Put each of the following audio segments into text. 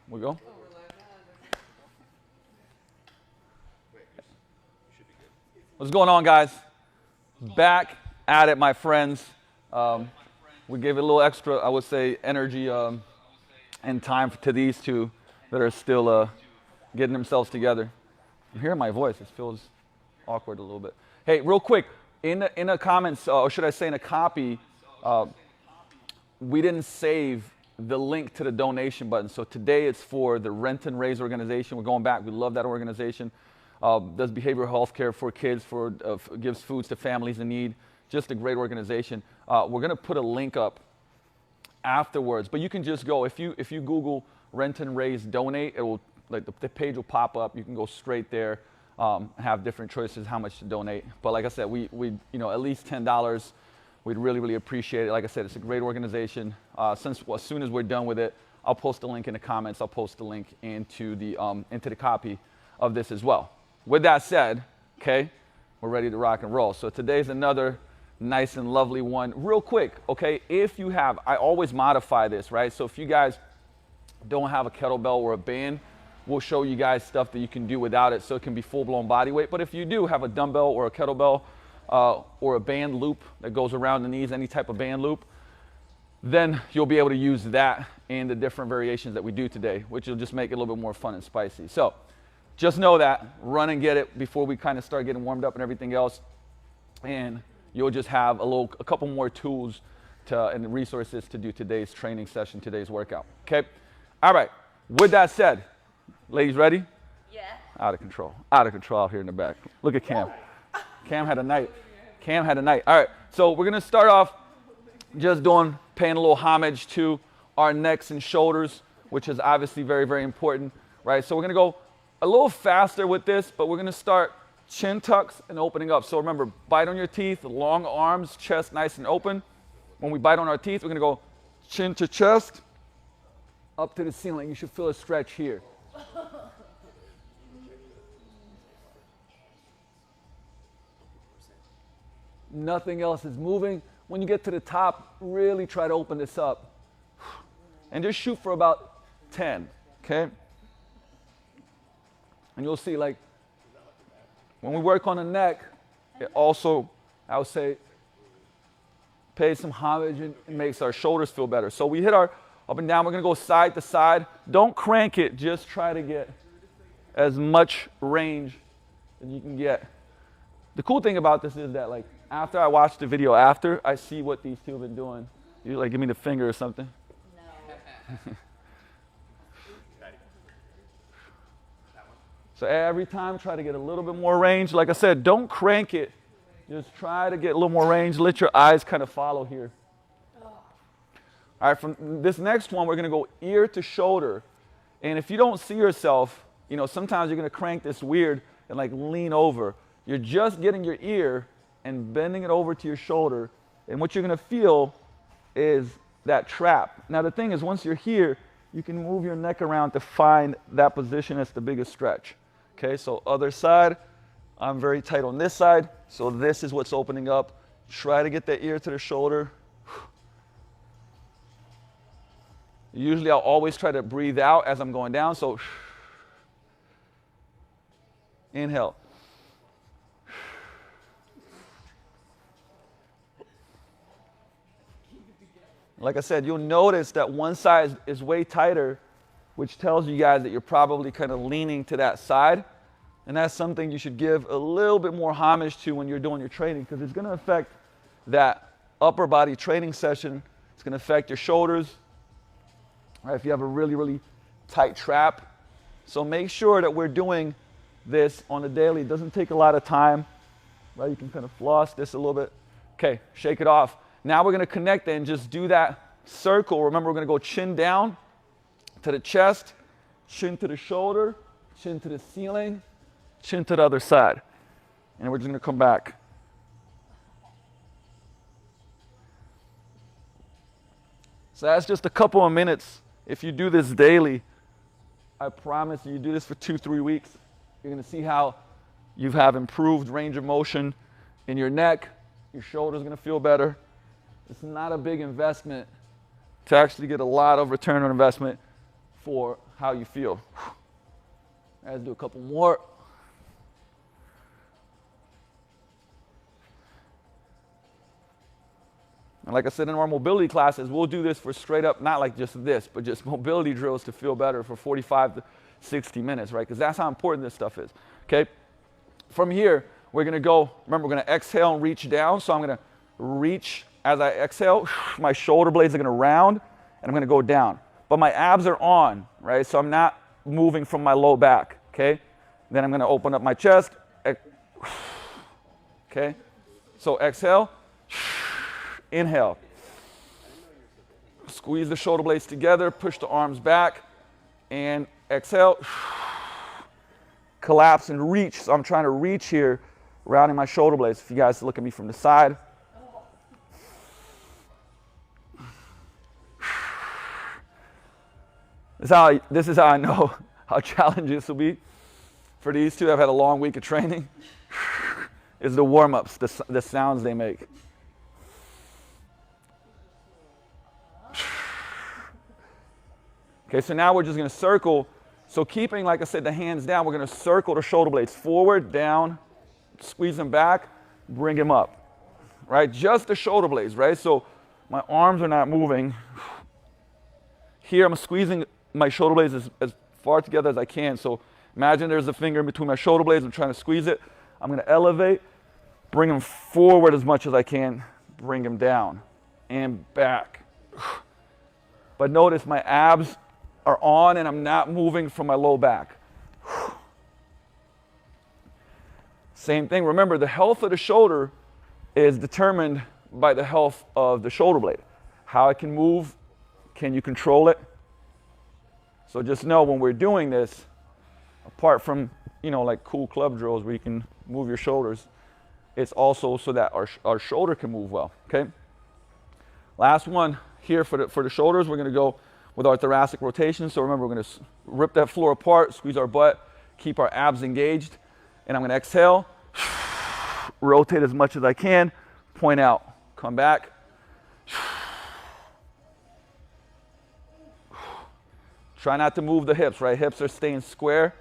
We go? What's going on, guys? Back at it, my friends. We gave it a little extra, I would say, energy and time to these two that are still getting themselves together. I'm hearing my voice. It feels awkward a little bit. Hey, real quick, in the comments, or should I say in a copy, we didn't save the link to the donation button. So today it's for the Rent and Raise organization. We're going back. We love that organization. Does behavioral health care for kids, gives foods to families in need. Just a great organization. We're going to put a link up afterwards, but you can just go, if you Google Rent and Raise donate, it will, like the page will pop up. You can go straight there, have different choices how much to donate. But like I said, we at least $10. We'd really, really appreciate it. Like I said, it's a great organization. As soon as we're done with it, I'll post a link in the comments. I'll post a link into the copy of this as well. With that said, okay, we're ready to rock and roll. So today's another nice and lovely one. Real quick, okay, I always modify this, right? So if you guys don't have a kettlebell or a band, we'll show you guys stuff that you can do without it so it can be full-blown body weight. But if you do have a dumbbell or a kettlebell or a band loop that goes around the knees, any type of band loop, then you'll be able to use that in the different variations that we do today, which will just make it a little bit more fun and spicy. So just know that, run and get it before we kind of start getting warmed up and everything else. And you'll just have a couple more tools and resources to do today's training session, today's workout, okay? All right, with that said, ladies ready? Yeah. Out of control out here in the back. Look at Cam. Cam had a night. All right, so we're gonna start off just paying a little homage to our necks and shoulders, which is obviously very, very important, right? So we're gonna go a little faster with this, but we're gonna start chin tucks and opening up. So remember, bite on your teeth, long arms, chest nice and open. When we bite on our teeth, we're gonna go chin to chest, up to the ceiling. You should feel a stretch here. Nothing else is moving. When you get to the top, really try to open this up. And just shoot for about 10, okay? And you'll see, like, when we work on the neck, it also, I would say, pays some homage and makes our shoulders feel better. So we hit our up and down. We're going to go side to side. Don't crank it. Just try to get as much range as you can get. The cool thing about this is that, like, after I watch the video after, I see what these two have been doing. You, like, give me the finger or something? No. So every time, try to get a little bit more range. Like I said, don't crank it. Just try to get a little more range. Let your eyes kind of follow here. All right, from this next one, we're going to go ear to shoulder. And if you don't see yourself, sometimes you're going to crank this weird and, like, lean over. You're just getting your ear and bending it over to your shoulder. And what you're going to feel is that trap. Now, the thing is, once you're here, you can move your neck around to find that position that's the biggest stretch. Okay, so other side, I'm very tight on this side, so this is what's opening up. Try to get that ear to the shoulder. Usually I'll always try to breathe out as I'm going down, so inhale. Like I said, you'll notice that one side is way tighter, which tells you guys that you're probably kind of leaning to that side. And that's something you should give a little bit more homage to when you're doing your training, because it's going to affect that upper body training session. It's going to affect your shoulders, right, if you have a really, really tight trap. So make sure that we're doing this on a daily. It doesn't take a lot of time, right? You can kind of floss this a little bit. Okay, shake it off. Now we're going to connect and just do that circle. Remember, we're going to go chin down to the chest, chin to the shoulder, chin to the ceiling, chin to the other side. And we're just going to come back. So that's just a couple of minutes. If you do this daily, I promise you do this for 2-3 weeks, you're going to see how you have improved range of motion in your neck. Your shoulder's going to feel better. It's not a big investment to actually get a lot of return on investment for how you feel. Let's do a couple more. And like I said in our mobility classes, we'll do this for straight up, not like just this, but just mobility drills to feel better for 45 to 60 minutes, right? Because that's how important this stuff is, okay? From here, we're going to go, remember, we're going to exhale and reach down. So I'm going to reach as I exhale. My shoulder blades are going to round, and I'm going to go down. But my abs are on, right? So I'm not moving from my low back, okay? Then I'm going to open up my chest, okay? So exhale. Inhale. Squeeze the shoulder blades together, push the arms back, and exhale. Collapse and reach. So I'm trying to reach here, rounding my shoulder blades. If you guys look at me from the side. This is how I know how challenging this will be. For these two, I've had a long week of training. Is the warm-ups, the sounds they make. Okay, so now we're just going to circle. So keeping, like I said, the hands down, we're going to circle the shoulder blades forward, down, squeeze them back, bring them up, right? Just the shoulder blades, right? So my arms are not moving. Here I'm squeezing my shoulder blades as far together as I can. So imagine there's a finger in between my shoulder blades. I'm trying to squeeze it. I'm going to elevate, bring them forward as much as I can, bring them down and back. But notice my abs are on and I'm not moving from my low back. Same thing. Remember, the health of the shoulder is determined by the health of the shoulder blade. How it can move, can you control it? So just know when we're doing this, apart from, you know, like cool club drills where you can move your shoulders, it's also so that our shoulder can move well, okay? Last one here for the shoulders, we're gonna go with our thoracic rotation. So remember, we're going to rip that floor apart, squeeze our butt, keep our abs engaged. And I'm going to exhale, rotate as much as I can, point out, come back. Try not to move the hips, right? Hips are staying square.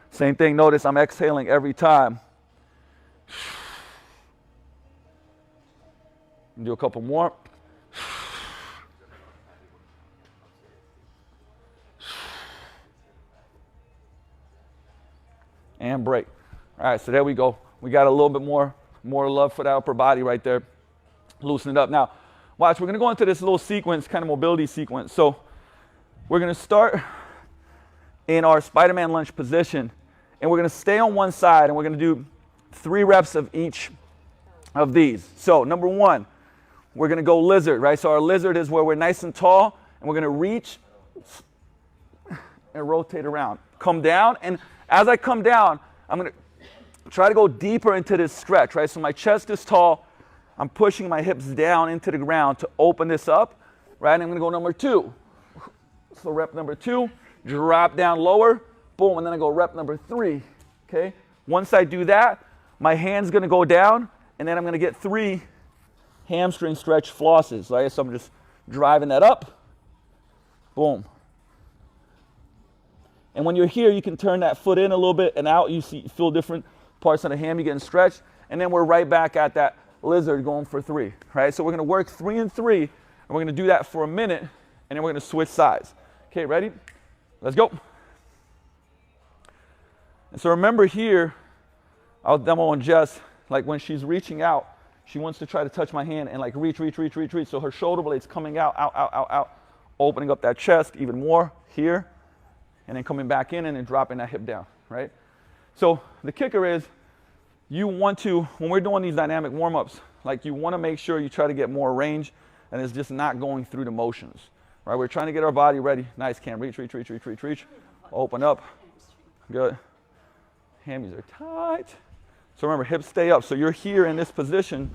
Same thing, notice I'm exhaling every time. Do a couple more. And break. All right, so there we go. We got a little bit more love for the upper body right there. Loosen it up. Now, watch, we're gonna go into this little sequence, kind of mobility sequence. So we're gonna start in our Spider-Man lunge position. And we're going to stay on one side, and we're going to do 3 reps of each of these. So number 1, we're going to go lizard, right? So our lizard is where we're nice and tall, and we're going to reach and rotate around. Come down, and as I come down, I'm going to try to go deeper into this stretch, right? So my chest is tall. I'm pushing my hips down into the ground to open this up, right? And I'm going to go number 2. So rep number 2, drop down lower. Boom, and then I go rep number 3, okay? Once I do that, my hand's gonna go down, and then I'm gonna get 3 hamstring stretch flosses, right? So I'm just driving that up, boom. And when you're here, you can turn that foot in a little bit and out. You feel different parts of the ham, you're getting stretched, and then we're right back at that lizard going for 3, right? So we're gonna work 3 and 3, and we're gonna do that for a minute, and then we're gonna switch sides. Okay, ready? Let's go. And so remember here, I'll demo on Jess, like when she's reaching out, she wants to try to touch my hand and like reach. So her shoulder blade's coming out, opening up that chest even more here, and then coming back in and then dropping that hip down, right? So the kicker is you want to, when we're doing these dynamic warm-ups, like you want to make sure you try to get more range and it's just not going through the motions, right? We're trying to get our body ready. Nice, Cam, reach. Open up, good. Hammies are tight. So remember, hips stay up. So you're here in this position.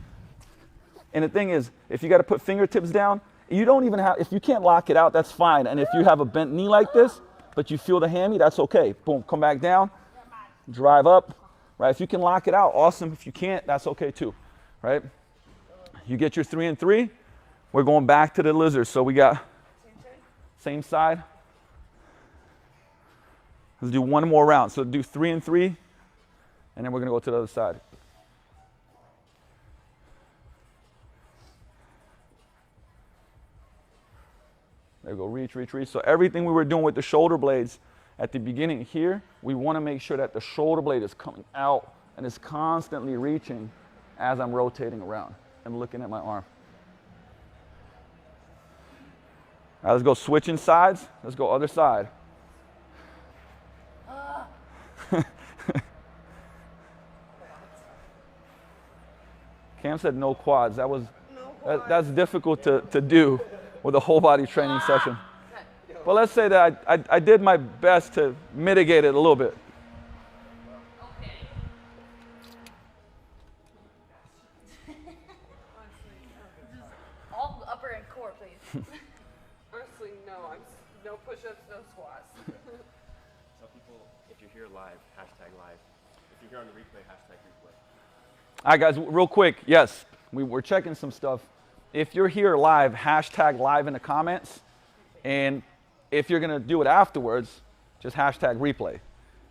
And the thing is, if you got to put fingertips down, you don't even have, if you can't lock it out, that's fine. And if you have a bent knee like this, but you feel the hammy, that's okay. Boom, come back down, drive up, right? If you can lock it out, awesome. If you can't, that's okay too, right? You get your 3 and 3. We're going back to the lizard. So we got same side. Let's do one more round. So do 3 and 3, and then we're going to go to the other side. There we go, reach, reach, reach. So everything we were doing with the shoulder blades at the beginning here, we want to make sure that the shoulder blade is coming out and is constantly reaching as I'm rotating around and looking at my arm. All right, let's go switching sides. Let's go other side. Cam said no quads. That's difficult to do with a whole body training session. But let's say that I did my best to mitigate it a little bit. Okay. All upper and core, please. Honestly, no push-ups, no squats. Some people, if you're here live, hashtag live. If you're here on the replay, hashtag replay. All right, guys, real quick. Yes, we're checking some stuff. If you're here live, hashtag live in the comments. And if you're going to do it afterwards, just hashtag replay,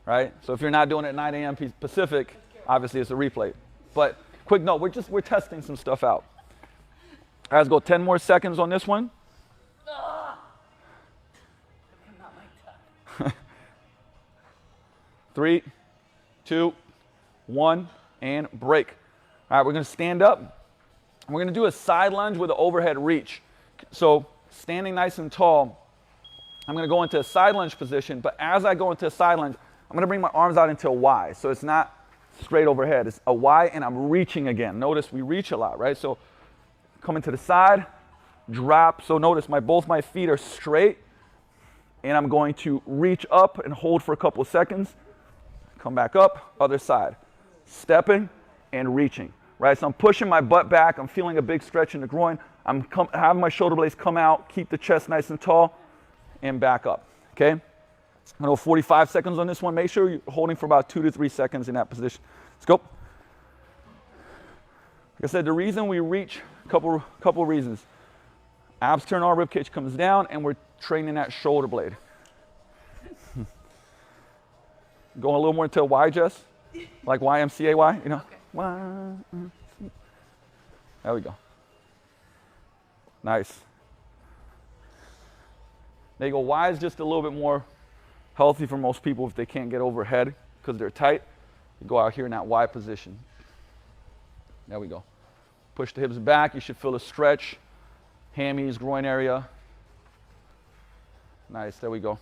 right? So if you're not doing it at 9 a.m. Pacific, obviously it's a replay. But quick note, we're testing some stuff out. All right, let's go 10 more seconds on this one. Not like that. 3, 2, 1, and break. All right, we're going to stand up. We're going to do a side lunge with an overhead reach. So standing nice and tall, I'm going to go into a side lunge position, but as I go into a side lunge, I'm going to bring my arms out into a Y. So it's not straight overhead. It's a Y, and I'm reaching again. Notice we reach a lot, right? So coming to the side, drop. So notice both my feet are straight, and I'm going to reach up and hold for a couple of seconds. Come back up, other side. Stepping and reaching, right? So I'm pushing my butt back. I'm feeling a big stretch in the groin. I'm having my shoulder blades come out, keep the chest nice and tall, and back up, okay? I'm gonna go 45 seconds on this one. Make sure you're holding for about 2 to 3 seconds in that position. Let's go. Like I said, the reason we reach, couple reasons. Abs turn, our ribcage comes down, and we're training that shoulder blade. Going a little more into a Y, Jess? Like YMCA-Y, you know? Okay. Y. There we go. Nice. There you go. Y is just a little bit more healthy for most people if they can't get overhead because they're tight. You go out here in that Y position. There we go. Push the hips back. You should feel a stretch. Hammies, groin area. Nice. There we go.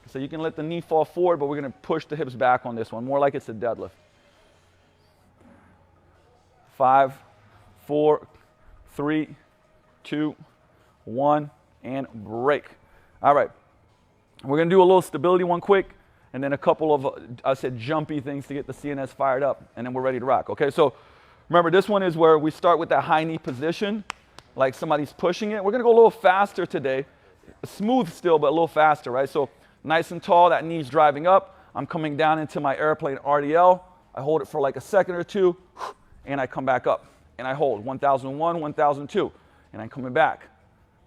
So you can let the knee fall forward, but we're going to push the hips back on this one, more like it's a deadlift. 5, 4, 3, 2, 1, and break. All right. We're going to do a little stability one quick, and then a couple of, I said, jumpy things to get the CNS fired up, and then we're ready to rock. Okay, so remember, this one is where we start with that high knee position, like somebody's pushing it. We're going to go a little faster today. Smooth still, but a little faster, right? So nice and tall, that knee's driving up. I'm coming down into my airplane RDL. I hold it for like a second or two, and I come back up. And I hold 1001, 1002, and I'm coming back.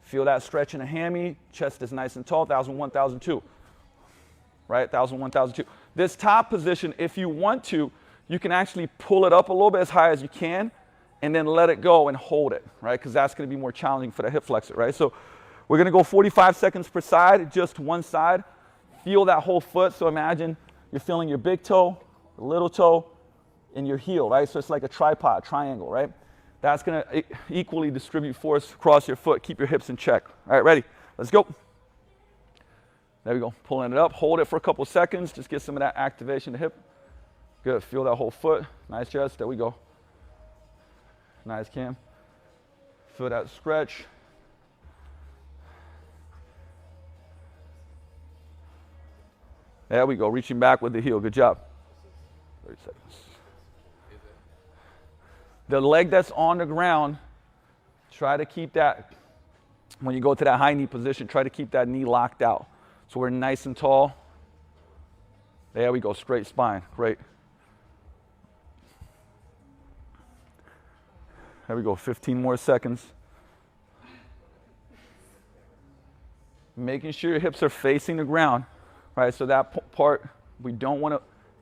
Feel that stretch in the hammy, chest is nice and tall, 1001, 1002. Right, 1001, 1002. This top position, if you want to, you can actually pull it up a little bit as high as you can, and then let it go and hold it, right? Because that's going to be more challenging for the hip flexor, right? So we're going to go 45 seconds per side, just one side. Feel that whole foot. So imagine you're feeling your big toe, little toe, and your heel, right? So it's like a tripod, triangle, right? That's going to equally distribute force across your foot. Keep your hips in check. All right, ready? Let's go. There we go. Pulling it up. Hold it for a couple seconds. Just get some of that activation to hip. Good. Feel that whole foot. Nice, Jess. There we go. Nice, Cam. Feel that stretch. There we go. Reaching back with the heel. Good job. 30 seconds. The leg that's on the ground, try to keep that, when you go to that high knee position, try to keep that knee locked out. So we're nice and tall. There we go, straight spine, great. There we go, 15 more seconds. Making sure your hips are facing the ground, right? So that part, we don't want to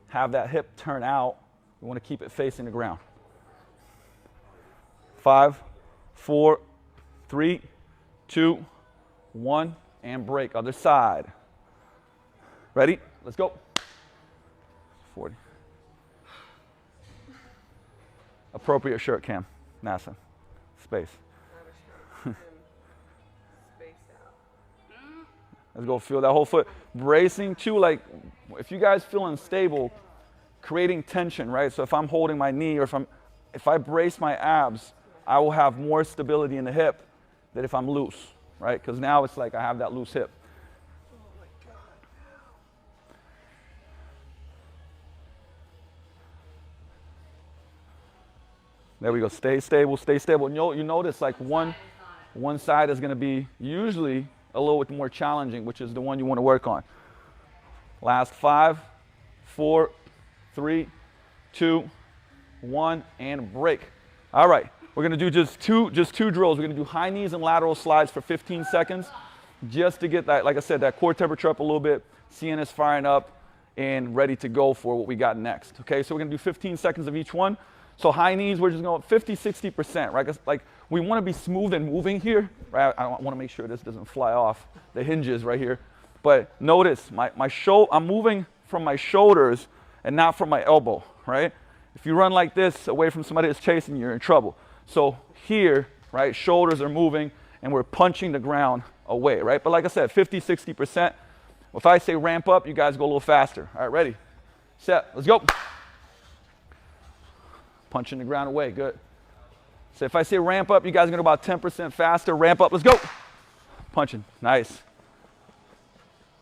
have that hip turn out. We want to keep it facing the ground. 5, 4, 3, 2, 1, and break. Other side. Ready? Let's go. 40. Appropriate shirt cam. NASA. Space. Spaced out. Let's go. Feel that whole foot. Bracing too, like if you guys feel unstable, creating tension, right? So if I'm holding my knee or if I brace my abs, I will have more stability in the hip than if I'm loose, right? Because now it's like I have that loose hip. There we go. Stay stable, stay stable. And you notice like one side is going to be usually a little bit more challenging, which is the one you want to work on. Last 5, 4, 3, 2, 1, and break. All right. We're going to do just two drills. We're going to do high knees and lateral slides for 15 seconds just to get that, like I said, that core temperature up a little bit, CNS firing up, and ready to go for what we got next. Okay, so we're going to do 15 seconds of each one. So high knees, we're just going 50, 60%, right? Like we want to be smooth and moving here, right? I want to make sure this doesn't fly off the hinges right here. But notice, I'm moving from my shoulders and not from my elbow, right? If you run like this away from somebody that's chasing you, you're in trouble. So here, right, shoulders are moving and we're punching the ground away, right? But like I said, 50, 60%. If I say ramp up, you guys go a little faster. All right, ready, set, let's go. Punching the ground away, good. So if I say ramp up, you guys are going to go about 10% faster. Ramp up, let's go. Punching, nice.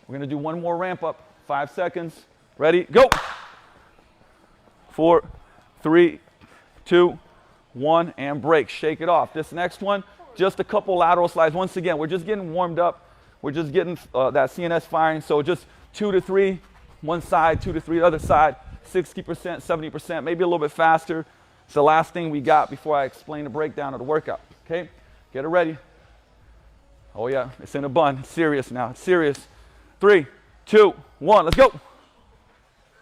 We're going to do one more ramp up, 5 seconds. Ready, go. 4, 3, 2, 1, and break. Shake it off. This next one, just a couple lateral slides. Once again, we're just getting warmed up. We're just getting that CNS firing. So just 2 to 3, one side, 2 to 3, the other side, 60%, 70%, maybe a little bit faster. It's the last thing we got before I explain the breakdown of the workout. Okay, get it ready. Oh yeah, it's in a bun. It's serious now. It's serious. 3, 2, 1, let's go.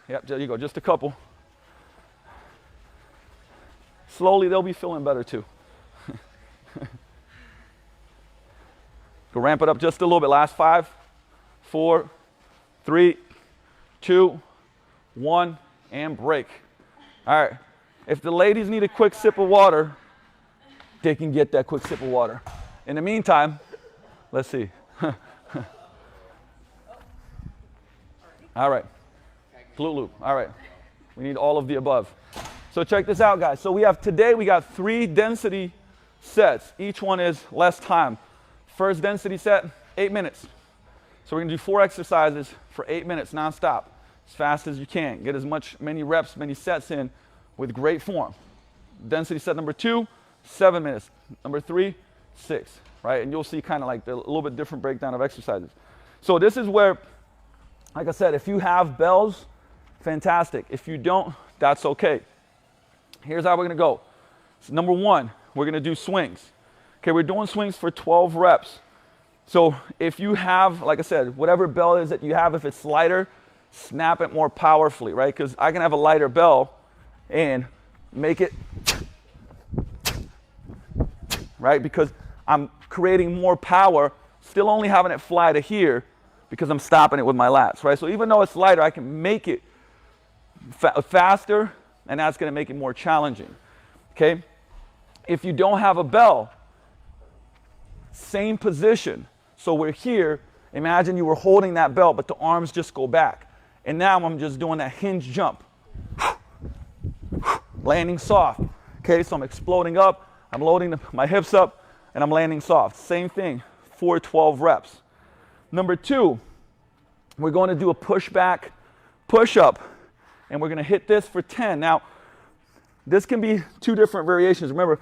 Yep, there you go. Just a couple. Slowly, they'll be feeling better too. Go ramp it up just a little bit. Last 5, 4, 3, 2, 1, and break. All right. If the ladies need a quick sip of water, they can get that quick sip of water. In the meantime, let's see. All right. Glute loop. All right. We need all of the above. So check this out, guys. So we got 3 density sets. Each one is less time. First density set, 8 minutes. So we're going to do 4 exercises for 8 minutes nonstop, as fast as you can. Get as many reps, many sets in with great form. Density set number 2, 7 minutes. Number 3, 6, right? And you'll see kind of like a little bit different breakdown of exercises. So this is where, like I said, if you have bells, fantastic. If you don't, that's okay. Here's how we're going to go. So number 1, we're going to do swings. Okay, we're doing swings for 12 reps. So if you have, like I said, whatever bell is that you have, if it's lighter, snap it more powerfully, right? Because I can have a lighter bell and make it, right? Because I'm creating more power, still only having it fly to here because I'm stopping it with my lats, right? So even though it's lighter, I can make it faster, and that's going to make it more challenging, okay? If you don't have a bell, same position. So we're here. Imagine you were holding that belt, but the arms just go back. And now I'm just doing that hinge jump. Landing soft. Okay, so I'm exploding up. I'm loading my hips up, and I'm landing soft. Same thing for 12 reps. Number 2, we're going to do a push-back, push-up, and we're going to hit this for 10. Now, this can be 2 different variations. Remember,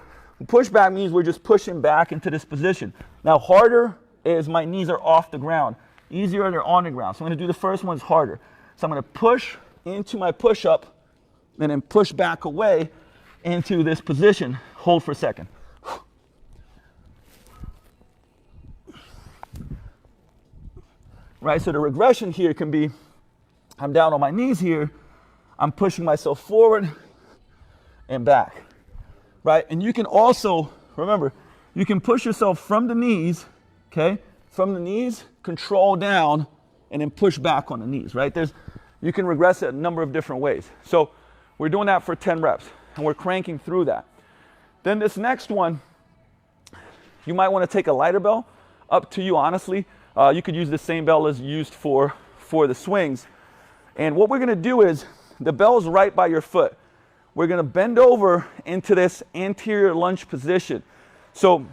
push-back means we're just pushing back into this position. Now, harder is my knees are off the ground. easier they're on the ground. So I'm going to do the first one, it's harder. So I'm going to push into my push-up and then push back away into this position. Hold for a second. Right, so the regression here can be, I'm down on my knees here, I'm pushing myself forward and back, right? And you can also, remember, you can push yourself from the knees, okay? From the knees, control down, and then push back on the knees, right? You can regress it a number of different ways. So we're doing that for 10 reps, and we're cranking through that. Then this next one, you might want to take a lighter bell, up to you, honestly. You could use the same bell as used for the swings. And what we're going to do is, the bell's right by your foot. We're going to bend over into this anterior lunge position. So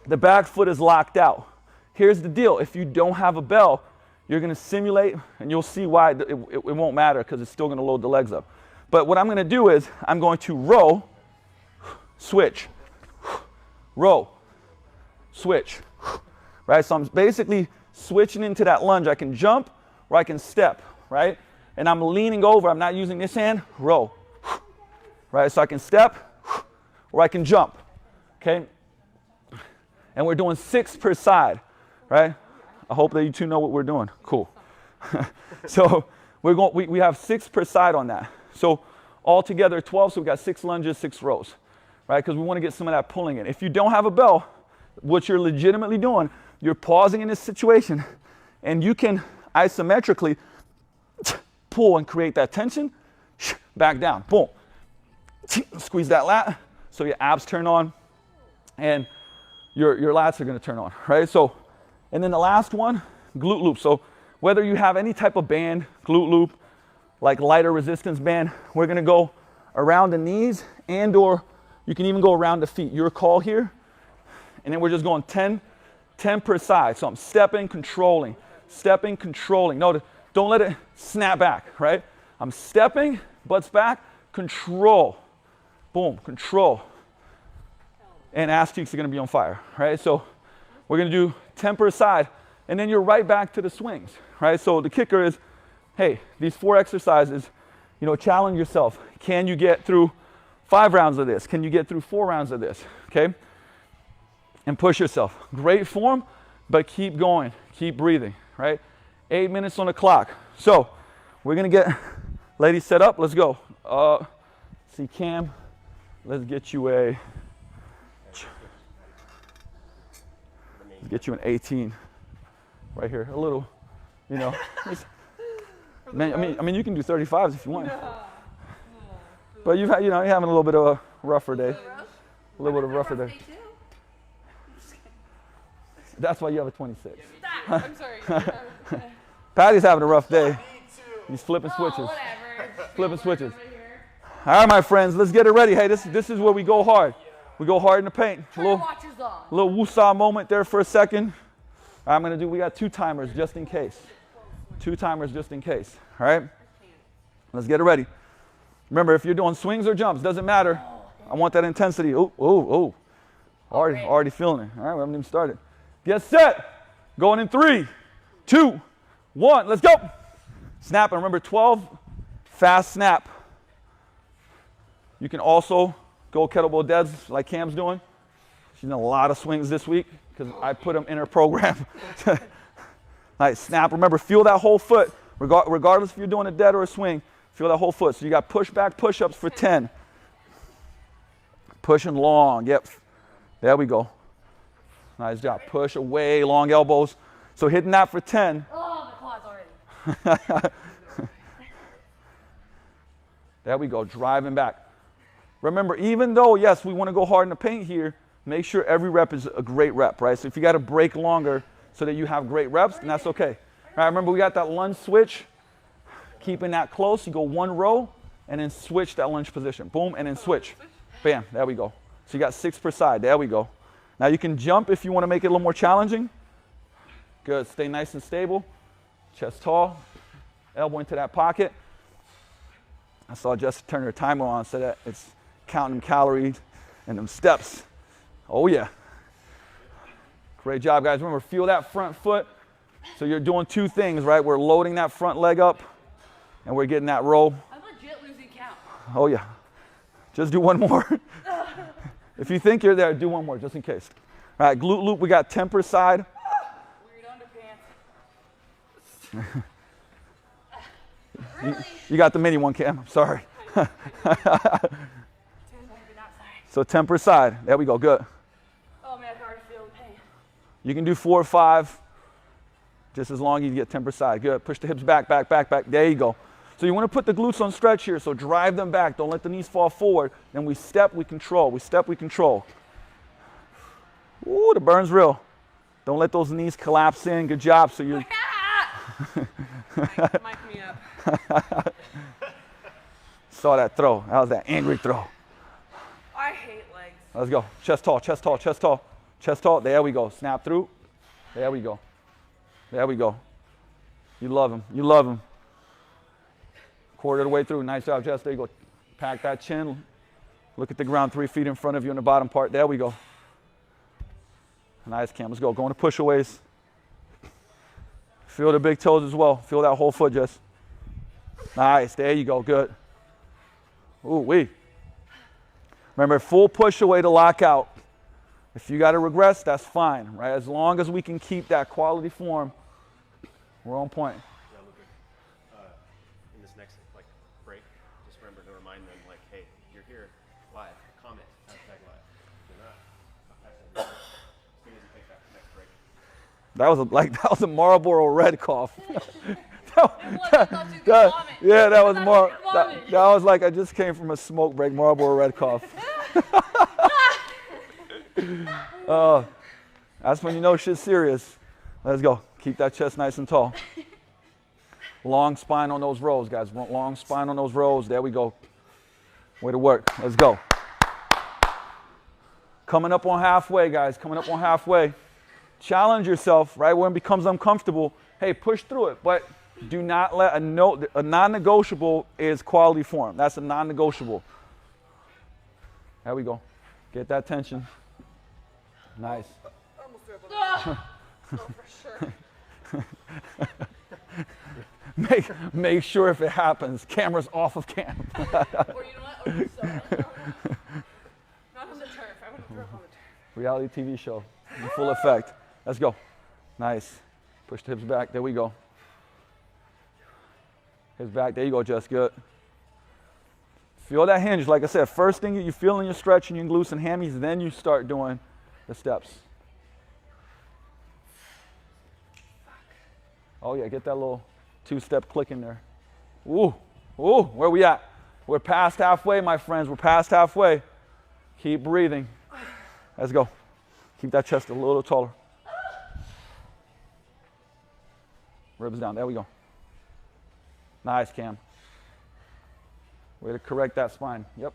the back foot is locked out. Here's the deal. If you don't have a bell, you're going to simulate, and you'll see why it won't matter because it's still going to load the legs up. But what I'm going to do is I'm going to row, switch, row, switch. Right? So I'm basically switching into that lunge. I can jump or I can step, right? And I'm leaning over. I'm not using this hand, row. Right? So I can step or I can jump. Okay? And we're doing 6 per side, right? I hope that you two know what we're doing. Cool. So we have 6 per side on that. So altogether 12, so we've got 6 lunges, 6 rows, right? Because we want to get some of that pulling in. If you don't have a bell, what you're legitimately doing, you're pausing in this situation, and you can isometrically pull and create that tension, back down, boom. Squeeze that lat, so your abs turn on, and your lats are going to turn on, right? So, and then the last one, glute loop. So whether you have any type of band, glute loop, like lighter resistance band, we're going to go around the knees, and or you can even go around the feet. Your call here. And then we're just going 10 per side. So I'm stepping, controlling, stepping, controlling. Notice, don't let it snap back, right? I'm stepping, butts back, control. Boom, control. And ass cheeks are going to be on fire, right? So we're going to do 10 per side. And then you're right back to the swings, right? So the kicker is, hey, these 4 exercises, challenge yourself. Can you get through 5 rounds of this? Can you get through 4 rounds of this, okay? And push yourself. Great form, but keep going. Keep breathing, right? 8 minutes on the clock. So we're going to get ladies set up. Let's go. See Cam. Let's get you an 18 right here. A little, Man, I mean, you can do 35s if you want. But you're having a little bit of a rougher day. A little bit of a rougher day. That's why you have a 26. I'm sorry. Patty's having a rough day. He's flipping switches. Flipping switches. All right, my friends, let's get it ready. Hey, this is where we go hard. We go hard in the paint. A little woo-saw moment there for a second. We got 2 timers just in case. 2 timers just in case. All right? Let's get it ready. Remember, if you're doing swings or jumps, doesn't matter. I want that intensity. Oh. Already feeling it. All right, we haven't even started. Get set. Going in 3, 2, 1. Let's go. Snap. And remember, 12, fast snap. You can also go kettlebell deads like Cam's doing. She's done a lot of swings this week because I put them in her program. Nice. Snap. Remember, feel that whole foot. Regardless if you're doing a dead or a swing, feel that whole foot. So you got push-back push-ups for 10. Pushing long. Yep. There we go. Nice job. Push away, long elbows. So hitting that for 10. Oh, my quads already. There we go. Driving back. Remember, even though, yes, we want to go hard in the paint here, make sure every rep is a great rep, right? So if you got to break longer so that you have great reps, then that's okay. All right, remember we got that lunge switch. Keeping that close, you go 1 row and then switch that lunge position. Boom, and then switch. Bam, there we go. So you got 6 per side. There we go. Now you can jump if you want to make it a little more challenging. Good. Stay nice and stable. Chest tall. Elbow into that pocket. I saw Jessica turn her timer on so that it's counting them calories and them steps. Oh, yeah. Great job, guys. Remember, feel that front foot. So you're doing two things, right? We're loading that front leg up, and we're getting that roll. I'm legit losing count. Oh, yeah. Just do one more. If you think you're there, do one more, just in case. All right, glute loop, we got 10 per side. Weird underpants. Really? You got the mini one, Cam. I'm sorry. So 10 per side. There we go. Good. Oh man, I can already feel the pain. You can do 4 or 5, just as long as you get 10 per side. Good. Push the hips back, back, back, back. There you go. So you want to put the glutes on stretch here. So drive them back. Don't let the knees fall forward. Then we step, we control. We step, we control. Ooh, the burn's real. Don't let those knees collapse in. Good job. So you're. Mic me up. Saw that throw. That was that angry throw. I hate legs. Let's go. Chest tall, chest tall, chest tall, chest tall. There we go. Snap through. There we go. There we go. You love him. You love him. Quarter of the way through. Nice job, Jess. There you go. Pack that chin. Look at the ground 3 feet in front of you in the bottom part. There we go. Nice, Cam. Let's go. Going to push-aways. Feel the big toes as well. Feel that whole foot, Jess. Nice. There you go. Good. Ooh, wee. Remember, full push away to lock out. If you got to regress, that's fine, right? As long as we can keep that quality form, we're on point. Yeah, look at, in this next break, just remember to remind them hey, you're here live. Comment #live. If you're not, as soon as you take that next break. That was a Marlboro Red cough. Yeah, that was more. That was like I just came from a smoke break. Marlboro Red cough. That's when you know shit's serious. Let's go. Keep that chest nice and tall. Long spine on those rows, guys. Long spine on those rows. There we go. Way to work. Let's go. Coming up on halfway, guys. Coming up on halfway. Challenge yourself, right? When it becomes uncomfortable, hey, push through it. But do not let a non-negotiable is quality form. That's a non-negotiable. There we go. Get that tension. Nice. Almost threw up on the for sure. Make sure if it happens, camera's off of cam. Or you know what? Or you so. Not on the turf. I wouldn't throw up on the turf. Reality TV show in full effect. Let's go. Nice. Push the hips back. There we go. Hips back. There you go, Jess. Good. Feel that hinge. Like I said, first thing you feel in your stretch and your glutes and hammies, then you start doing the steps. Oh, yeah. Get that little 2-step click in there. Ooh. Ooh. Where we at? We're past halfway, my friends. We're past halfway. Keep breathing. Let's go. Keep that chest a little taller. Ribs down. There we go. Nice, Cam. Way to correct that spine. Yep.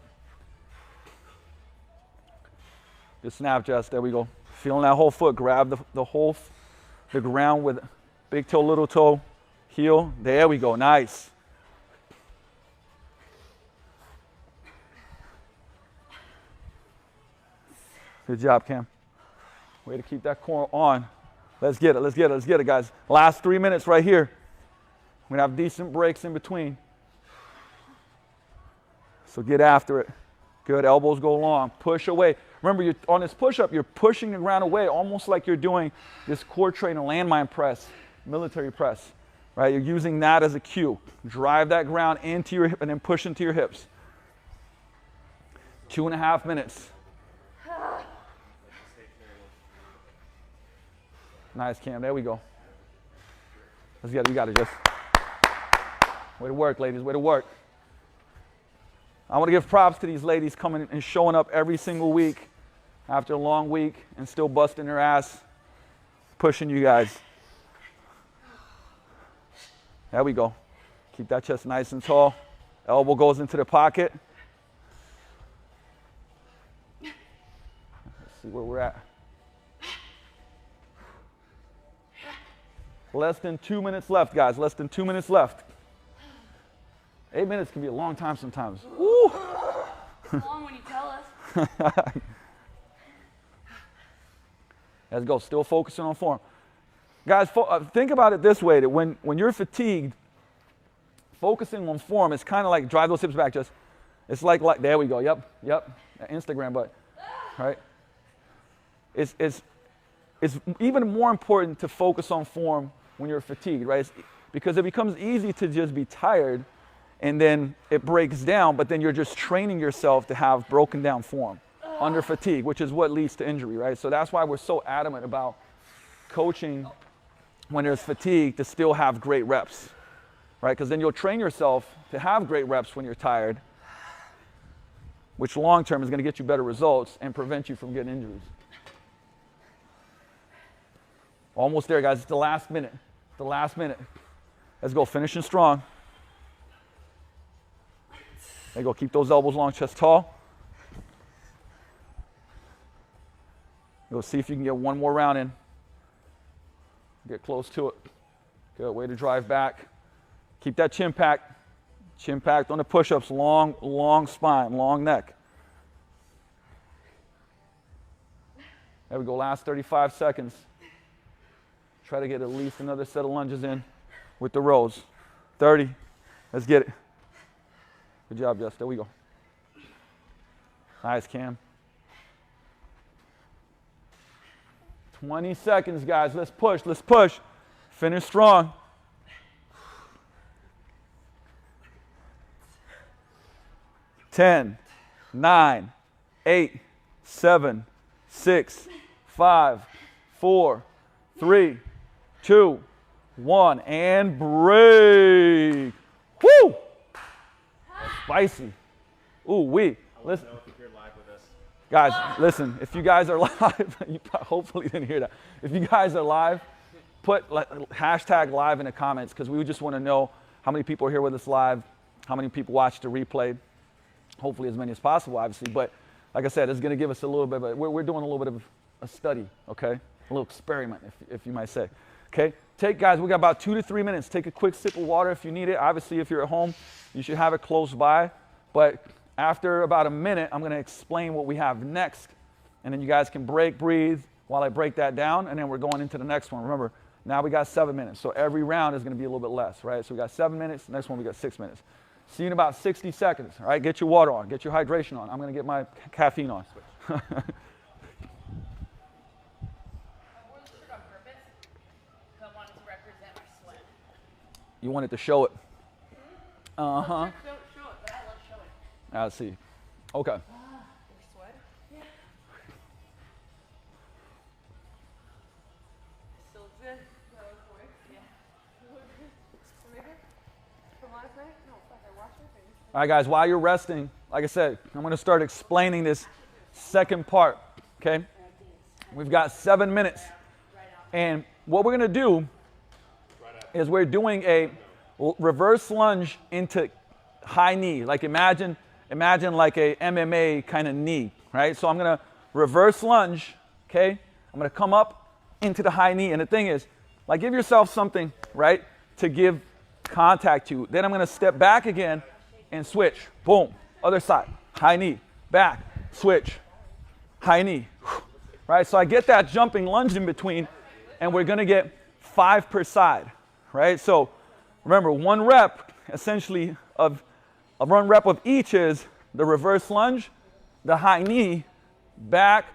Good snap, Jess. There we go. Feeling that whole foot. Grab the ground with big toe, little toe, heel. There we go. Nice. Good job, Cam. Way to keep that core on. Let's get it, let's get it, let's get it, guys. Last 3 minutes right here. We're gonna have decent breaks in between. So get after it. Good, elbows go long. Push away. Remember, on this push-up, you're pushing the ground away, almost like you're doing this core trainer landmine press, military press, right? You're using that as a cue. Drive that ground into your hip and then push into your hips. 2.5 minutes. Nice, Cam. There we go. Let's get it. You got it, Jeff. Way to work, ladies. Way to work. I want to give props to these ladies coming and showing up every single week after a long week and still busting their ass, pushing you guys. There we go. Keep that chest nice and tall. Elbow goes into the pocket. Let's see where we're at. Less than 2 minutes left, guys. Less than 2 minutes left. 8 minutes can be a long time sometimes. Woo! It's long when you tell us. Let's go. Still focusing on form. Guys, think about it this way, that when you're fatigued, focusing on form is kind of like drive those hips back. Just, it's like there we go. Yep. That Instagram butt, right? It's even more important to focus on form when you're fatigued, right? Because it becomes easy to just be tired, and then it breaks down. But then you're just training yourself to have broken down form under fatigue, which is what leads to injury, right? So that's why we're so adamant about coaching when there's fatigue to still have great reps, right? Because then you'll train yourself to have great reps when you're tired, which long term is going to get you better results and prevent you from getting injuries. Almost there, guys. It's the last minute. The last minute. Let's go. Finishing strong. There you go. Keep those elbows long, chest tall. Go see if you can get one more round in. Get close to it. Good. Way to drive back. Keep that chin packed. Chin packed on the push-ups. Long spine, long neck. There we go. Last 35 seconds. Try to get at least another set of lunges in with the rows. 30. Let's get it. Good job, Jess. There we go. Nice, Cam. 20 seconds, guys. Let's push. Let's push. Finish strong. Ten, 9, 8, 7, 6, 5, 4, 3, 2, 1, and break. Woo! Spicy. Ooh, wee. Listen. Guys, listen, if you guys are live, you hopefully didn't hear that. If you guys are live, put hashtag live in the comments, because we just want to know how many people are here with us live, how many people watch the replay. Hopefully as many as possible, obviously. But like I said, it's going to give us a little bit of we're doing a little bit of a study, okay? A little experiment, if you might say. Okay? Guys, we got about 2 to 3 minutes. Take a quick sip of water if you need it. Obviously, if you're at home, you should have it close by. But after about a minute, I'm going to explain what we have next. And then you guys can breathe while I break that down. And then we're going into the next one. Remember, now we got 7 minutes. So every round is going to be a little bit less, right? So we got 7 minutes. Next one, we got 6 minutes. See you in about 60 seconds, all right? Get your water on. Get your hydration on. I'm going to get my caffeine on. I wore the shirt on purpose because I wanted to represent my sweat. You wanted to show it. Uh-huh. Don't show it, but I love showing. I see. Okay. Your sweat? Yeah. Still looks good. Yeah. From last night? No, fuck, I washed it. All right, guys, while you're resting, like I said, I'm going to start explaining this second part, okay? We've got 7 minutes. And what we're going to do is we're doing a reverse lunge into high knee. Like imagine like a MMA kind of knee, right? So I'm going to reverse lunge, okay? I'm going to come up into the high knee. And the thing is, like give yourself something, right, to give contact to. Then I'm going to step back again and switch. Boom. Other side. High knee. Back. Switch. High knee. Right? So I get that jumping lunge in between, and we're going to get 5 per side. Right? So remember, one rep, essentially, of each is the reverse lunge, the high knee, back,